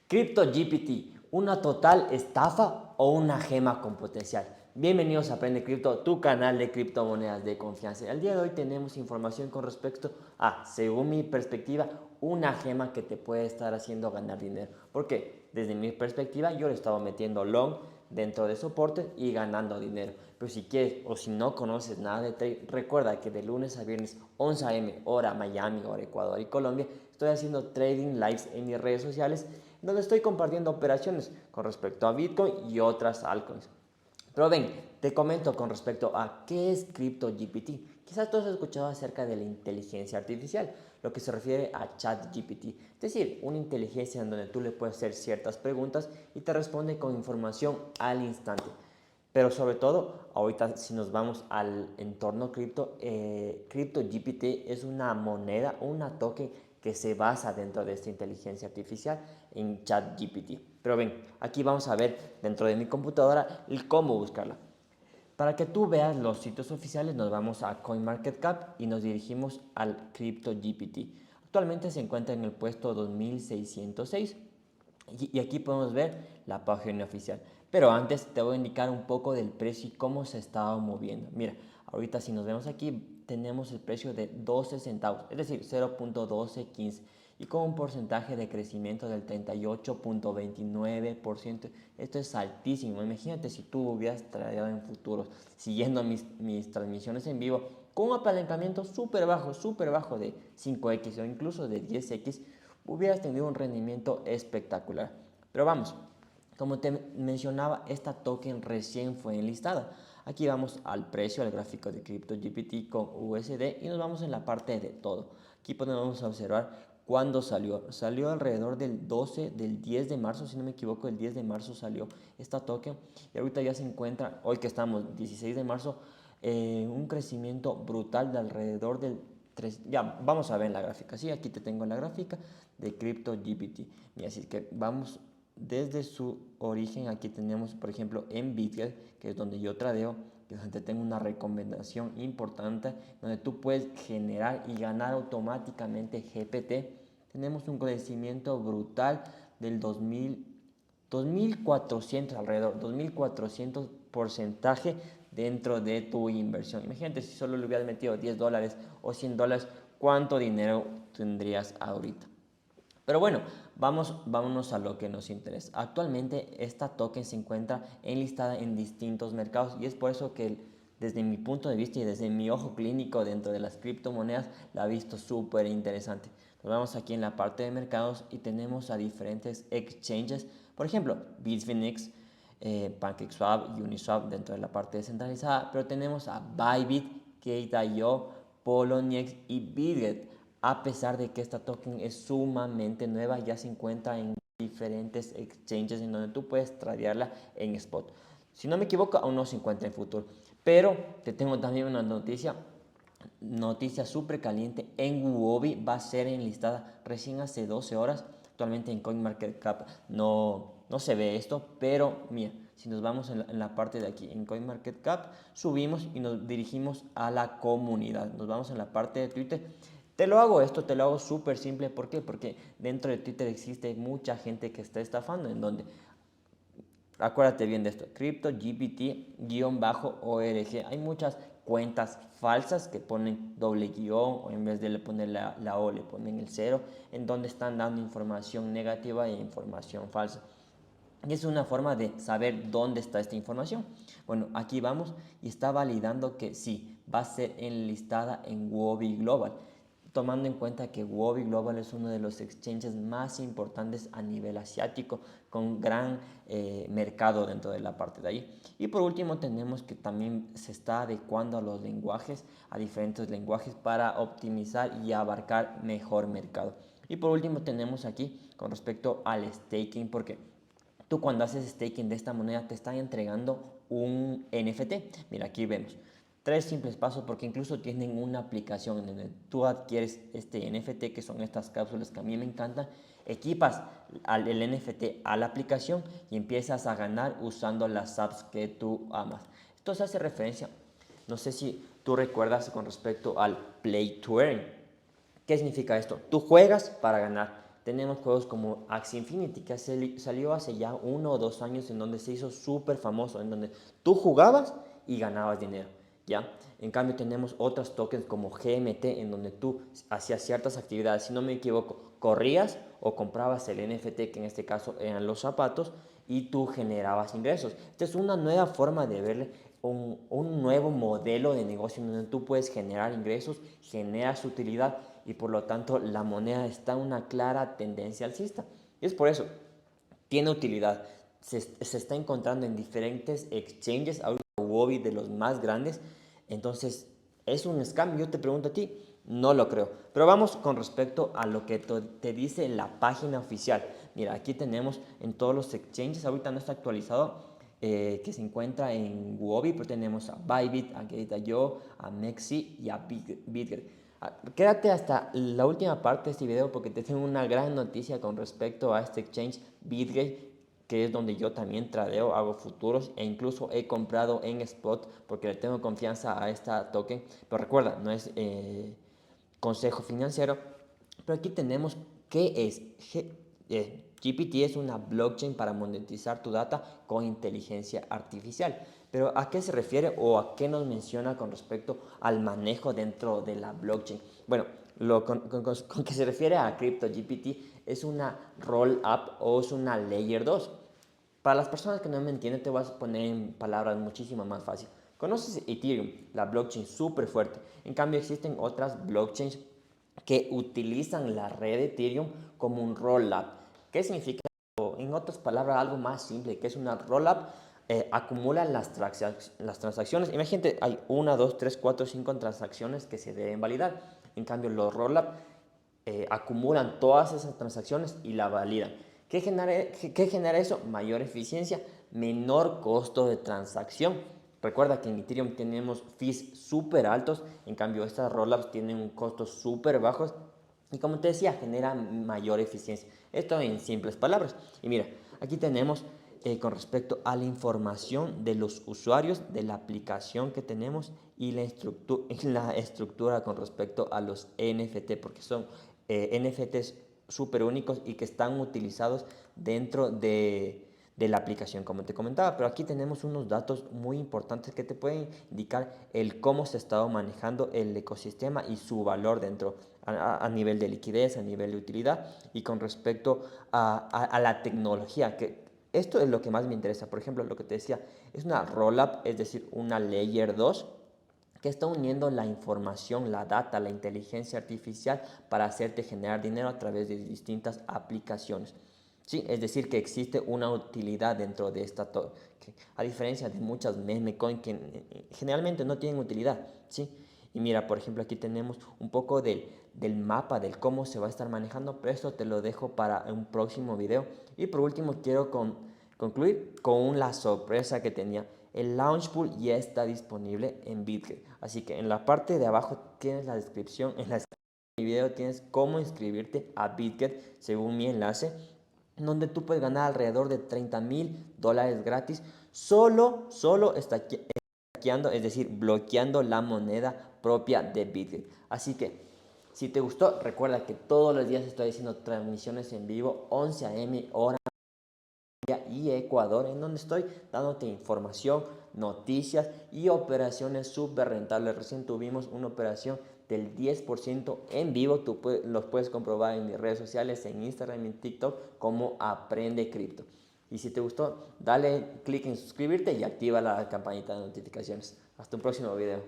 CryptoGPT, ¿una total estafa o una gema con potencial? Bienvenidos a Aprende Cripto, tu canal de criptomonedas de confianza. El día de hoy tenemos información con respecto a, según mi perspectiva, una gema que te puede estar haciendo ganar dinero. Porque desde mi perspectiva yo le estaba metiendo long dentro de soporte y ganando dinero. Pero si quieres o si no conoces nada de trade, recuerda que de lunes a viernes 11 a.m. hora Miami, hora Ecuador y Colombia, estoy haciendo trading lives en mis redes sociales donde estoy compartiendo operaciones con respecto a Bitcoin y otras altcoins. Pero ven, te comento con respecto a qué es CryptoGPT. Quizás tú has escuchado acerca de la inteligencia artificial, lo que se refiere a ChatGPT. Es decir, una inteligencia en donde tú le puedes hacer ciertas preguntas y te responde con información al instante. Pero sobre todo, ahorita si nos vamos al entorno cripto, CryptoGPT es una moneda, una token que se basa dentro de esta inteligencia artificial en ChatGPT. Pero ven, aquí vamos a ver dentro de mi computadora el cómo buscarla. Para que tú veas los sitios oficiales, nos vamos a CoinMarketCap y nos dirigimos al CryptoGPT. Actualmente se encuentra en el puesto 2606 y aquí podemos ver la página oficial. Pero antes te voy a indicar un poco del precio y cómo se estaba moviendo. Mira, ahorita si nos vemos aquí, tenemos el precio de 12 centavos, es decir, 0.1215 y con un porcentaje de crecimiento del 38.29%. Esto es altísimo. Imagínate si tú hubieras tradeado en futuros, siguiendo mis transmisiones en vivo, con un apalancamiento súper bajo de 5x o incluso de 10x, hubieras tenido un rendimiento espectacular. Pero vamos, como te mencionaba, esta token recién fue enlistada. Aquí vamos al precio, al gráfico de CryptoGPT con USD y nos vamos en la parte de todo. Aquí podemos observar cuándo salió. Salió alrededor del 10 de marzo, si no me equivoco, el 10 de marzo salió esta token y ahorita ya se encuentra, hoy que estamos 16 de marzo, un crecimiento brutal de alrededor del 3. Ya, vamos a ver en la gráfica. Sí, aquí te tengo la gráfica de CryptoGPT. Y así que vamos desde su origen. Aquí tenemos, por ejemplo, en Bitget, que es donde yo tradeo, que es donde tengo una recomendación importante, donde tú puedes generar y ganar automáticamente GPT. Tenemos un crecimiento brutal del 2400, alrededor 2400 porcentaje dentro de tu inversión. Imagínate si solo le hubieras metido $10 o $100, ¿cuánto dinero tendrías ahorita? Pero bueno, vámonos a lo que nos interesa. Actualmente esta token se encuentra enlistada en distintos mercados y es por eso que desde mi punto de vista y desde mi ojo clínico dentro de las criptomonedas la he visto súper interesante. Nos vamos aquí en la parte de mercados y tenemos a diferentes exchanges, por ejemplo, Bitfinex, PancakeSwap, Uniswap dentro de la parte descentralizada, pero tenemos a Bybit, Gate.io, Poloniex y Bitget. A pesar de que esta token es sumamente nueva, ya se encuentra en diferentes exchanges en donde tú puedes tradearla en spot. Si no me equivoco, aún no se encuentra en futuro. Pero te tengo también una noticia súper caliente. En Huobi va a ser enlistada recién hace 12 horas. Actualmente en CoinMarketCap no se ve esto, pero mira, si nos vamos en la parte de aquí, en CoinMarketCap, subimos y nos dirigimos a la comunidad. Nos vamos en la parte de Twitter. Te lo hago súper simple. ¿Por qué? Porque dentro de Twitter existe mucha gente que está estafando, en donde, acuérdate bien de esto, CryptoGPT-org. Hay muchas cuentas falsas que ponen doble guión o en vez de le poner la O le ponen el cero, en donde están dando información negativa e información falsa. Y es una forma de saber dónde está esta información. Bueno, aquí vamos y está validando que sí, va a ser enlistada en Huobi Global, tomando en cuenta que Huobi Global es uno de los exchanges más importantes a nivel asiático, con gran mercado dentro de la parte de ahí. Y por último tenemos que también se está adecuando a los lenguajes, a diferentes lenguajes para optimizar y abarcar mejor mercado. Y por último tenemos aquí con respecto al staking, porque tú cuando haces staking de esta moneda te están entregando un NFT. Mira, aquí vemos 3 simples pasos porque incluso tienen una aplicación en donde tú adquieres este NFT, que son estas cápsulas que a mí me encantan, equipas el NFT a la aplicación y empiezas a ganar usando las apps que tú amas. Esto se hace referencia, no sé si tú recuerdas con respecto al Play to Earn. ¿Qué significa esto? Tú juegas para ganar. Tenemos juegos como Axie Infinity, que salió hace ya 1 o 2 años, en donde se hizo súper famoso, en donde tú jugabas y ganabas dinero, ¿ya? En cambio tenemos otros tokens como GMT, en donde tú hacías ciertas actividades, si no me equivoco, corrías o comprabas el NFT, que en este caso eran los zapatos, y tú generabas ingresos. Esta es una nueva forma de verle, un nuevo modelo de negocio en donde tú puedes generar ingresos, generas utilidad y por lo tanto la moneda está en una clara tendencia alcista. Y es por eso, tiene utilidad. Se está encontrando en diferentes exchanges, ahorita Huobi de los más grandes. Entonces, ¿es un scam? Yo te pregunto a ti, no lo creo. Pero vamos con respecto a lo que te dice la página oficial. Mira, aquí tenemos en todos los exchanges, ahorita no está actualizado, que se encuentra en Huobi, pero tenemos a Bybit, a Gate.io, a Mexi y a Bitget. Quédate hasta la última parte de este video porque te tengo una gran noticia con respecto a este exchange Bitget, que es donde yo también tradeo, hago futuros e incluso he comprado en spot porque le tengo confianza a esta token. Pero recuerda, no es consejo financiero. Pero aquí tenemos qué es. GPT es una blockchain para monetizar tu data con inteligencia artificial. Pero ¿a qué se refiere o a qué nos menciona con respecto al manejo dentro de la blockchain? Bueno, con que se refiere a CryptoGPT es una roll-up o es una layer 2. Para las personas que no me entienden, te voy a poner en palabras muchísimo más fácil. ¿Conoces Ethereum? La blockchain súper fuerte. En cambio, existen otras blockchains que utilizan la red de Ethereum como un roll-up. ¿Qué significa? En otras palabras, algo más simple, que es una roll-up, acumula las transacciones. Imagínate, hay 1, 2, 3, 4, 5 transacciones que se deben validar. En cambio, los roll-up acumulan todas esas transacciones y la validan. ¿Qué genera eso? Mayor eficiencia, menor costo de transacción. Recuerda que en Ethereum tenemos fees súper altos, en cambio estas rollups tienen un costo súper bajos y como te decía, genera mayor eficiencia. Esto en simples palabras. Y mira, aquí tenemos con respecto a la información de los usuarios de la aplicación que tenemos y la estructura con respecto a los NFT, porque son NFTs súper únicos y que están utilizados dentro de la aplicación, como te comentaba. Pero aquí tenemos unos datos muy importantes que te pueden indicar el cómo se ha estado manejando el ecosistema y su valor dentro a nivel de liquidez, a nivel de utilidad y con respecto a la tecnología, que esto es lo que más me interesa. Por ejemplo, lo que te decía, es una roll-up, es decir, una layer 2 que está uniendo la información, la data, la inteligencia artificial para hacerte generar dinero a través de distintas aplicaciones. Sí, es decir, que existe una utilidad dentro de esta a diferencia de muchas meme coin que generalmente no tienen utilidad, ¿sí? Y mira, por ejemplo, aquí tenemos un poco del mapa, del cómo se va a estar manejando, pero esto te lo dejo para un próximo video. Y por último, quiero concluir con la sorpresa que tenía. El Launch Pool ya está disponible en Bitget, así que en la parte de abajo tienes la descripción, en la descripción del video tienes cómo inscribirte a Bitget según mi enlace, donde tú puedes ganar alrededor de $30,000 gratis, solo estaqueando, es decir, bloqueando la moneda propia de Bitget. Así que, si te gustó, recuerda que todos los días estoy haciendo transmisiones en vivo, 11 a.m. hora y Ecuador, en donde estoy dándote información, noticias y operaciones súper rentables. Recién tuvimos una operación del 10% en vivo, los puedes comprobar en mis redes sociales, en Instagram y en TikTok como Aprende Cripto. Y si te gustó, dale click en suscribirte y activa la campanita de notificaciones. Hasta un próximo video.